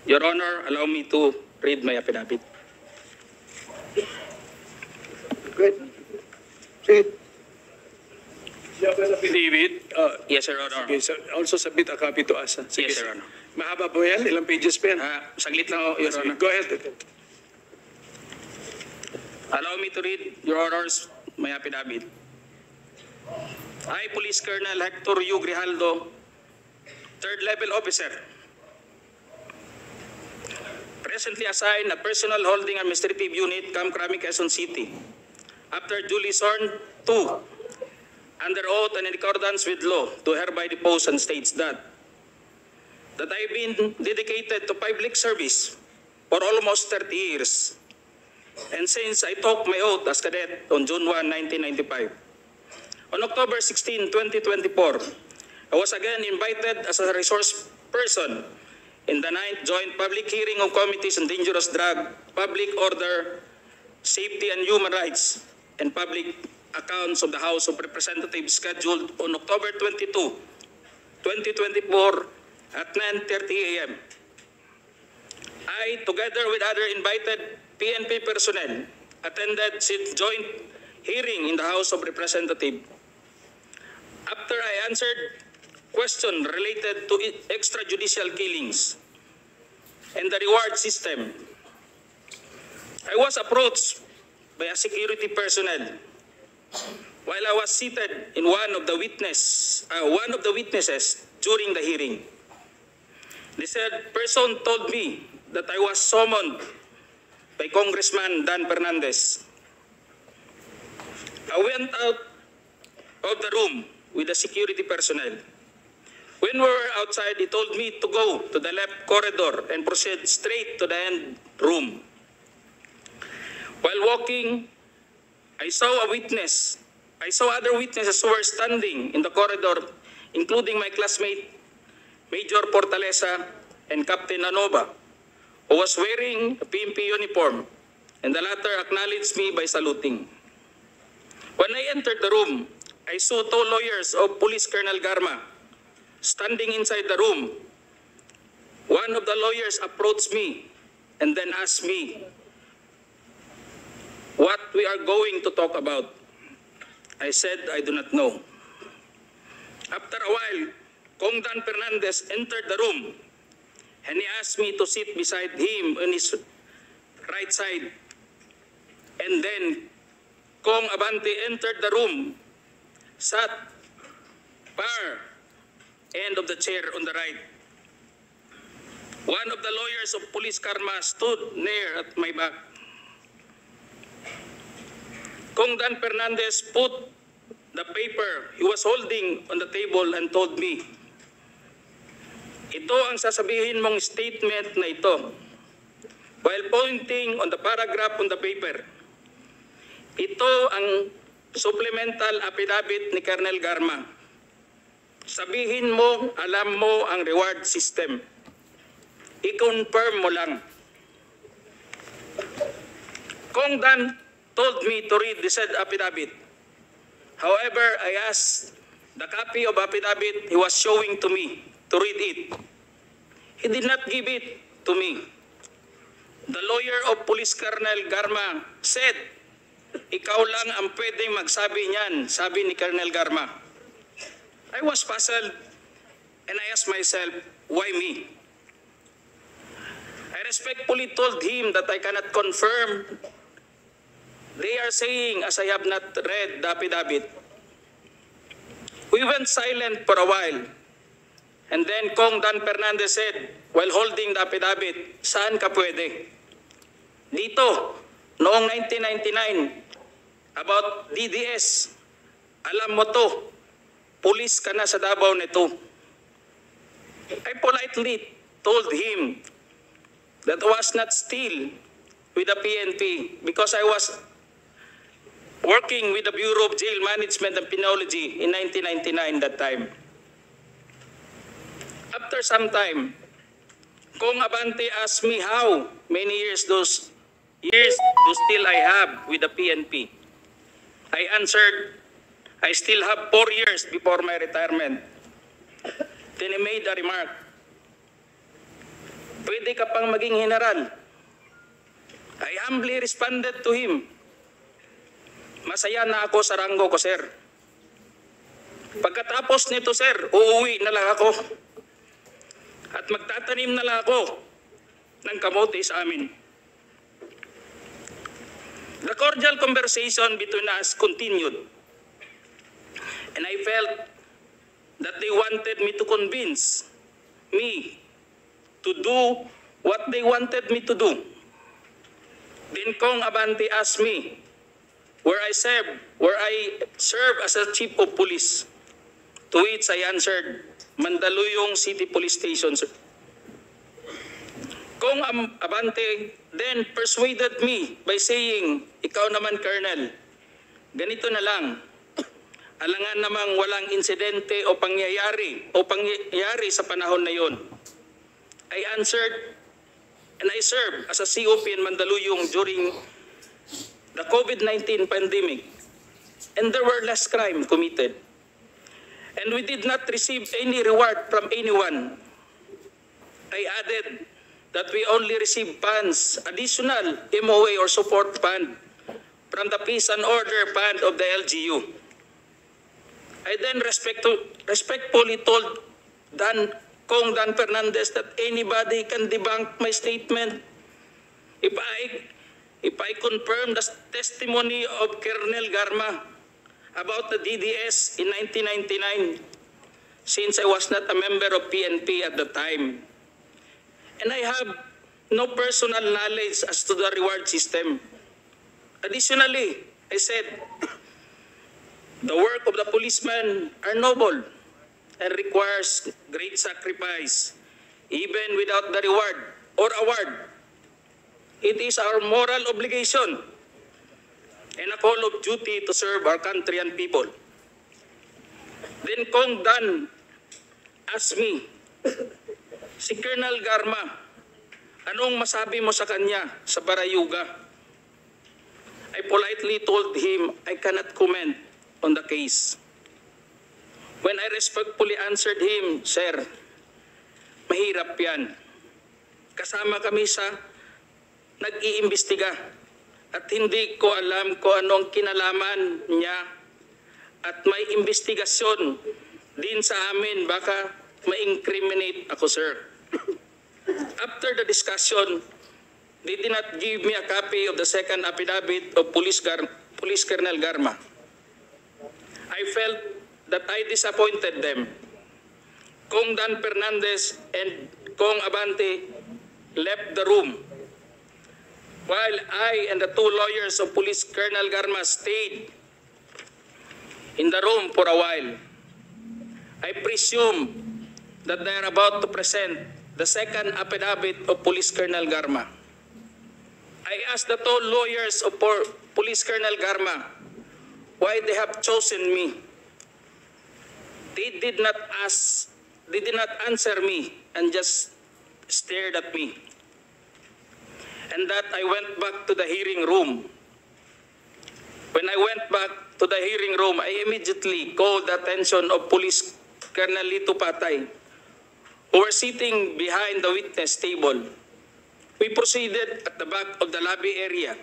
Your Honor, allow me to read my affidavit. Good. Sige. David, Yes, Your Honor. okay, so also submit a copy to us. Sige. Yes, Your Honor. Mahaba po yan? Ilang pages pa yan? Saglit lang, Your Sige, Honor. go ahead. Allow me to read, Your Honors, my affidavit. I, Police Colonel Hector U. Grijaldo, third level officer, presently assigned a personal holding administrative unit, Camp Crame, Quezon City, after duly sworn to, under oath and in accordance with law, do hereby depose and states that I've been dedicated to public service for almost 30 years. And since I took my oath as cadet on June 1, 1995, on October 16, 2024, I was again invited as a resource person in the 9th Joint Public Hearing of Committees on Dangerous Drug, Public Order, Safety and Human Rights, and Public Accounts of the House of Representatives scheduled on October 22, 2024 at 9:30 a.m. I, together with other invited PNP personnel, attended said joint hearing in the House of Representatives. After I answered questions related to extrajudicial killings and the reward system, I was approached by a security personnel while I was seated in one of the witnesses during the hearing. The said person told me that I was summoned by Congressman Dan Fernandez. I went out of the room with the security personnel. When we were outside, he told me to go to the left corridor and proceed straight to the end room. While walking, I saw other witnesses who were standing in the corridor, including my classmate, Major Portalesa and Captain Anova, who was wearing a PNP uniform, and the latter acknowledged me by saluting. When I entered the room, I saw two lawyers of Police Colonel Garma standing inside the room. One of the lawyers approached me and then asked me what we are going to talk about. I said I do not know. After a while, Kong Dan Fernandez entered the room and he asked me to sit beside him on his right side. And then Kong Abante entered the room, sat far end of the chair on the right. One of the lawyers of Police Karma stood near at my back. Kong Dan Fernandez put the paper he was holding on the table and told me, "Ito ang sasabihin mong statement na ito." While pointing on the paragraph on the paper, ito ang supplemental affidavit ni Colonel Garma. Sabihin mo, alam mo ang reward system. I-confirm mo lang. Kong Dan told me to read the said affidavit. However, I asked the copy of affidavit he was showing to me to read it. He did not give it to me. The lawyer of Police Colonel Garma said, "Ikaw lang ang pwedeng magsabi niyan," sabi ni Colonel Garma. I was puzzled and I asked myself, why me? I respectfully told him that I cannot confirm. They are saying as I have not read the affidavit. We went silent for a while. And then Kong Dan Fernandez said, while holding the affidavit, "Saan ka pwede?" "Dito, noong 1999, about DDS. Alam mo to, pulis ka na sa Davao nito." I politely told him that I was not still with the PNP because I was working with the Bureau of Jail Management and Penology in 1999 that time. After some time, Kong Abante asked me how many years those still I have with the PNP. I answered, I still have 4 years before my retirement. Then he made a remark. Pwede ka pang maging general. I humbly responded to him, masaya na ako sa ranggo ko, sir. Pagkatapos nito, sir, uuwi na lang ako. At magtatanim na lang ako ng kamote sa amin. The cordial conversation between us continued. And I felt that they wanted me to convince me to do what they wanted me to do. Then Kong Abante asked me where I serve as a chief of police. To which I answered, Mandaluyong City Police Station, sir. Kong Abante then persuaded me by saying, ikaw naman, Colonel, ganito na lang. Alangan namang walang insidente o pangyayari sa panahon na yon. I answered, and I served as a COP in Mandaluyong during the COVID-19 pandemic, and there were less crime committed. And we did not receive any reward from anyone. I added that we only received funds, additional MOA or support fund from the Peace and Order Fund of the LGU. I then respectfully told Kong Dan Fernandez that anybody can debunk my statement if I confirm the testimony of Colonel Garma about the DDS in 1999, since I was not a member of PNP at the time. And I have no personal knowledge as to the reward system. Additionally, I said, the work of the policemen are noble and requires great sacrifice, even without the reward or award. It is our moral obligation and a call of duty to serve our country and people. Then Kong Dan asked me, si Colonel Garma, anong masabi mo sa kanya sa Barayuga? I politely told him I cannot comment on the case. When I respectfully answered him, sir, mahirap yan. Kasama kami sa nag-iimbestiga at hindi ko alam kung anong kinalaman niya at may investigasyon din sa amin, baka ma-incriminate ako, sir. After the discussion, they did not give me a copy of the second affidavit of Police Colonel Garma. I felt that I disappointed them. Kong Dan Fernandez and Kong Abante left the room, while I and the two lawyers of Police Colonel Garma stayed in the room for a while. I presume that they are about to present the second affidavit of Police Colonel Garma. I asked the two lawyers of Police Colonel Garma why they have chosen me. They did not answer me and just stared at me. And that I went back to the hearing room. When I went back to the hearing room, I immediately called the attention of Police Colonel Lito Patay, who were sitting behind the witness table. We proceeded at the back of the lobby area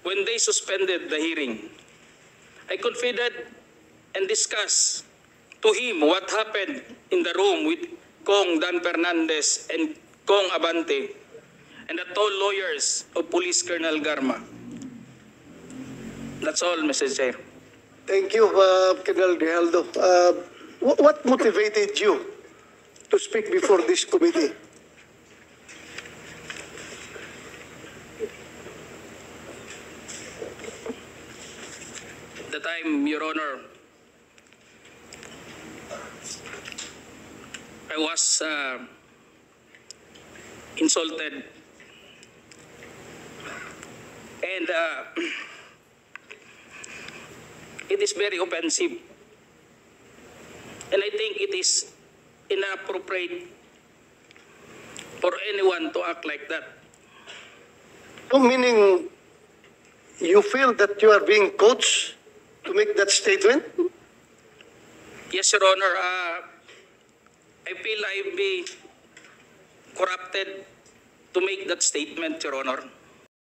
when they suspended the hearing. I confided and discussed to him what happened in the room with Kong Dan Fernandez and Kong Abante and the two lawyers of Police Colonel Garma. That's all, Mr. Chair. Thank you, Colonel Grijaldo. What motivated you to speak before this committee? The time, Your Honor, I was insulted and it is very offensive, and I think it is inappropriate for anyone to act like that. So meaning you feel that you are being coached to make that statement? Yes, Your Honor. I feel corrupted to make that statement, Your Honor.